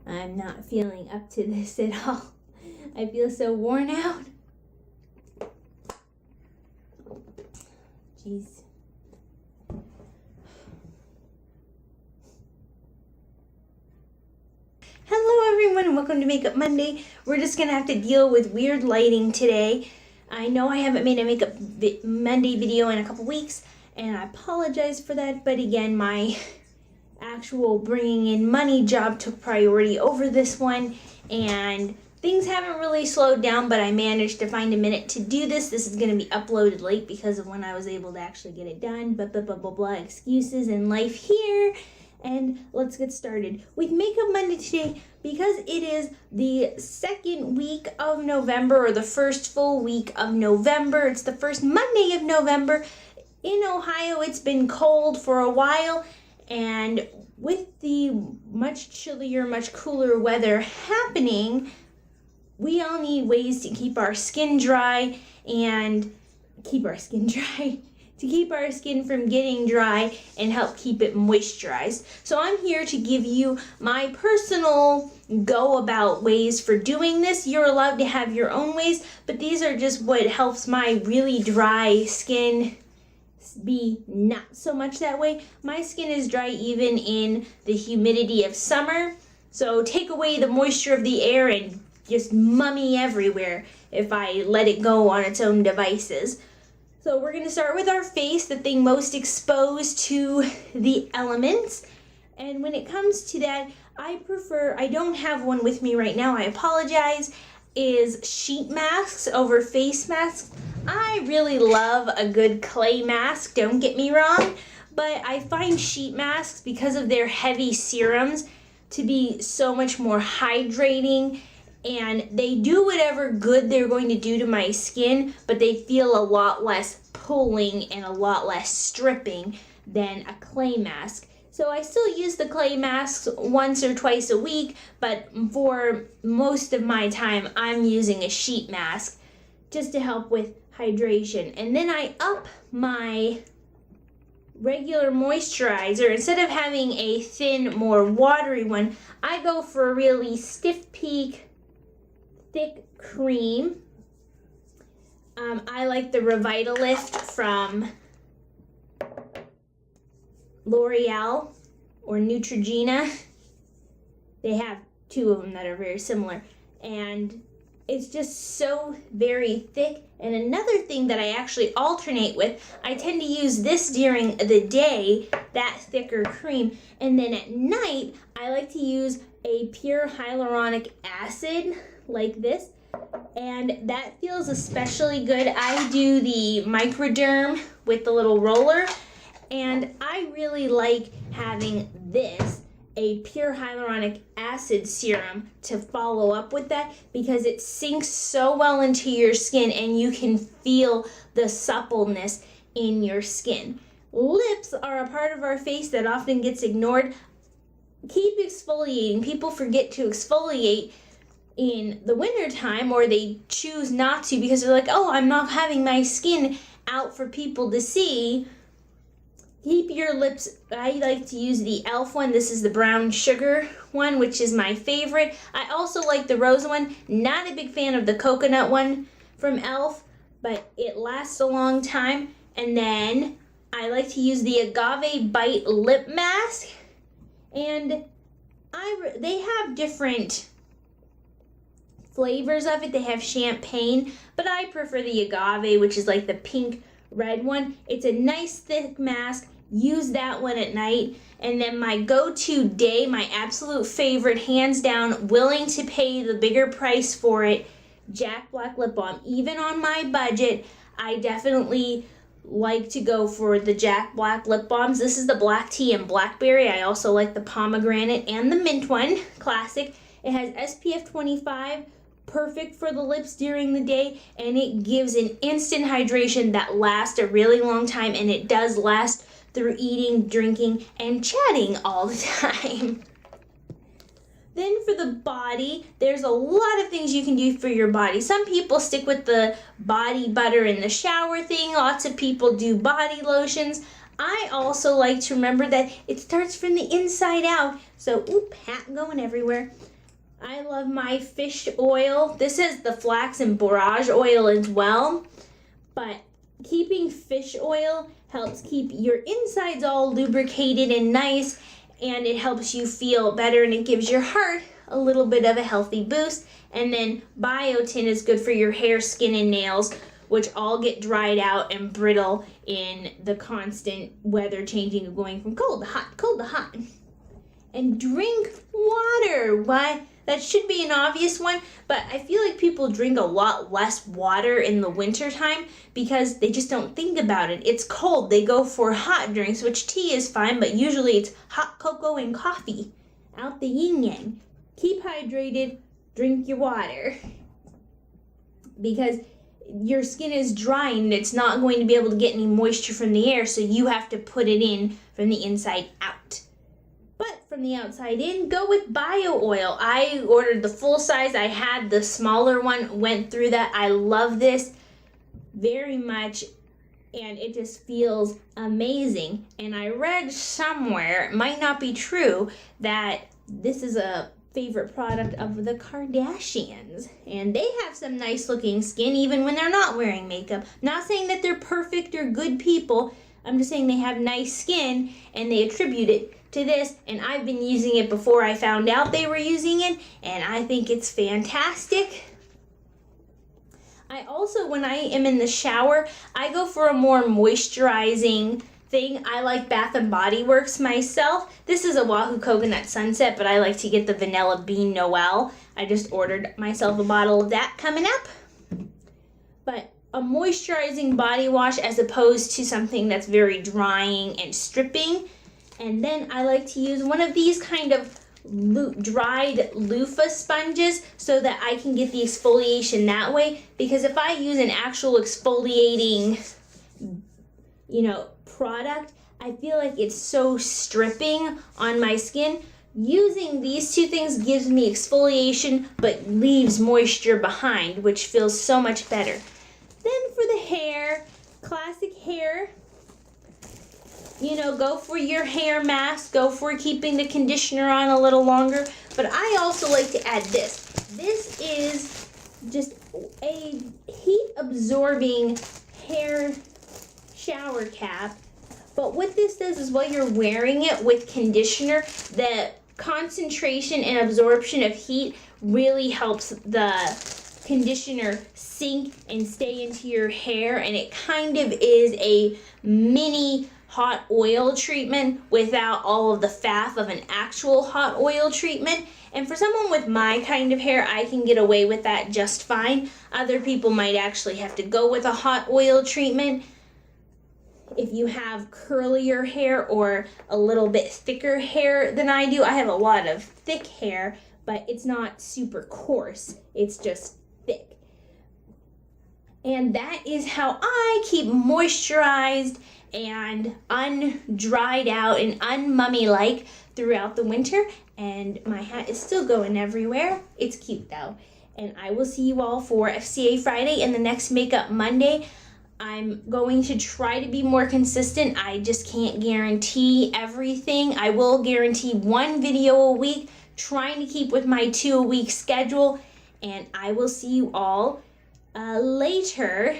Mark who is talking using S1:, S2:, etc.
S1: I'm not feeling up to this at all. I feel so worn out. Jeez. Hello everyone and welcome to Makeup Monday. We're just gonna have to deal with weird lighting today. I know I haven't made a Makeup Monday video in a couple weeks and I apologize for that, but again, my actual bringing in money job took priority over this one and things haven't really slowed down, but I managed to find a minute to do this. This is going to be uploaded late because of when I was able to actually get it done, blah, blah, blah, blah, blah, excuses in life here. And let's get started with Makeup Monday today because it is the second week of November, or the first full week of November. It's the first Monday of November. In Ohio, it's been cold for a while, and with the much chillier, much cooler weather happening, we all need ways to keep our skin dry and keep our skin dry. To keep our skin from getting dry and help keep it moisturized. So I'm here to give you my personal go-about ways for doing this. You're allowed to have your own ways, but these are just what helps my really dry skin be not so much that way. My skin is dry even in the humidity of summer. So take away the moisture of the air and just mummy everywhere if I let it go on its own devices. So we're going to start with our face, the thing most exposed to the elements. And when it comes to that, I don't have one with me right now, I apologize, is sheet masks over face masks. I really love a good clay mask, don't get me wrong, but I find sheet masks, because of their heavy serums, to be so much more hydrating. And they do whatever good they're going to do to my skin, but they feel a lot less pulling and a lot less stripping than a clay mask. So I still use the clay masks once or twice a week, but for most of my time, I'm using a sheet mask just to help with hydration. And then I up my regular moisturizer. Instead of having a thin, more watery one, I go for a really Stiff Peak thick cream. I like the Revitalift from L'Oreal or Neutrogena. They have two of them that are very similar, and it's just so very thick. And another thing that I actually alternate with, I tend to use this during the day, that thicker cream, and then at night I like to use a pure hyaluronic acid like this, and that feels especially good. I do the Microderm with the little roller, and I really like having this, a pure hyaluronic acid serum, to follow up with that because it sinks so well into your skin and you can feel the suppleness in your skin. Lips are a part of our face that often gets ignored. Keep exfoliating. People forget to exfoliate in the winter time, or they choose not to because they're like, oh, I'm not having my skin out for people to see. Keep your lips. I like to use the e.l.f. one. This is the brown sugar one, which is my favorite. I also like the rose one. Not a big fan of the coconut one from e.l.f., but it lasts a long time. And then I like to use the Agave Bite lip mask, and they have different flavors of it. They have champagne, but I prefer the agave, which is like the pink red one. It's a nice thick mask. Use that one at night. And then my go-to day, my absolute favorite, hands down, willing to pay the bigger price for it, Jack Black Lip Balm. Even on my budget, I definitely like to go for the Jack Black lip balms. This is the black tea and blackberry. I also like the pomegranate and the mint one, classic. It has SPF 25, perfect for the lips during the day, and it gives an instant hydration that lasts a really long time, and it does last through eating, drinking, and chatting all the time. Then for the body, there's a lot of things you can do for your body. Some people stick with the body butter in the shower thing. Lots of people do body lotions. I also like to remember that it starts from the inside out. So, hat going everywhere. I love my fish oil. This is the flax and borage oil as well, but keeping fish oil helps keep your insides all lubricated and nice, and it helps you feel better, and it gives your heart a little bit of a healthy boost. And then biotin is good for your hair, skin, and nails, which all get dried out and brittle in the constant weather changing of going from cold to hot, cold to hot. And drink water. Why? That should be an obvious one, but I feel like people drink a lot less water in the wintertime because they just don't think about it. It's cold. They go for hot drinks, which tea is fine, but usually it's hot cocoa and coffee. Out the yin yang. Keep hydrated. Drink your water. Because your skin is dry and it's not going to be able to get any moisture from the air, so you have to put it in from the inside out. But from the outside in, go with bio oil. I ordered the full size. I had the smaller one, went through that. I love this very much, and it just feels amazing. And I read somewhere, it might not be true, that this is a favorite product of the Kardashians, and they have some nice looking skin even when they're not wearing makeup. Not saying that they're perfect or good people, I'm just saying they have nice skin and they attribute it to this, and I've been using it before I found out they were using it, and I think it's fantastic. I also, when I am in the shower, I go for a more moisturizing thing. I like Bath and Body Works myself. This is a Wahoo Coconut Sunset, but I like to get the Vanilla Bean Noel. I just ordered myself a bottle of that coming up. But a moisturizing body wash as opposed to something that's very drying and stripping. And then I like to use one of these kind of dried loofah sponges so that I can get the exfoliation that way. Because if I use an actual exfoliating, product, I feel like it's so stripping on my skin. Using these two things gives me exfoliation but leaves moisture behind, which feels so much better. Then for the hair, classic hair, go for your hair mask, go for keeping the conditioner on a little longer. But I also like to add this. This is just a heat absorbing hair shower cap. But what this does is while you're wearing it with conditioner, the concentration and absorption of heat really helps the conditioner sink and stay into your hair, and it kind of is a mini hot oil treatment without all of the faff of an actual hot oil treatment. And for someone with my kind of hair, I can get away with that just fine. Other people might actually have to go with a hot oil treatment. If you have curlier hair or a little bit thicker hair than I do, I have a lot of thick hair, but it's not super coarse, it's just thick. And that is how I keep moisturized and undried out and unmummy-like throughout the winter. And my hat is still going everywhere. It's cute though. And I will see you all for FCA Friday and the next Makeup Monday. I'm going to try to be more consistent. I just can't guarantee everything. I will guarantee one video a week, trying to keep with my 2 a week schedule. And I will see you all later.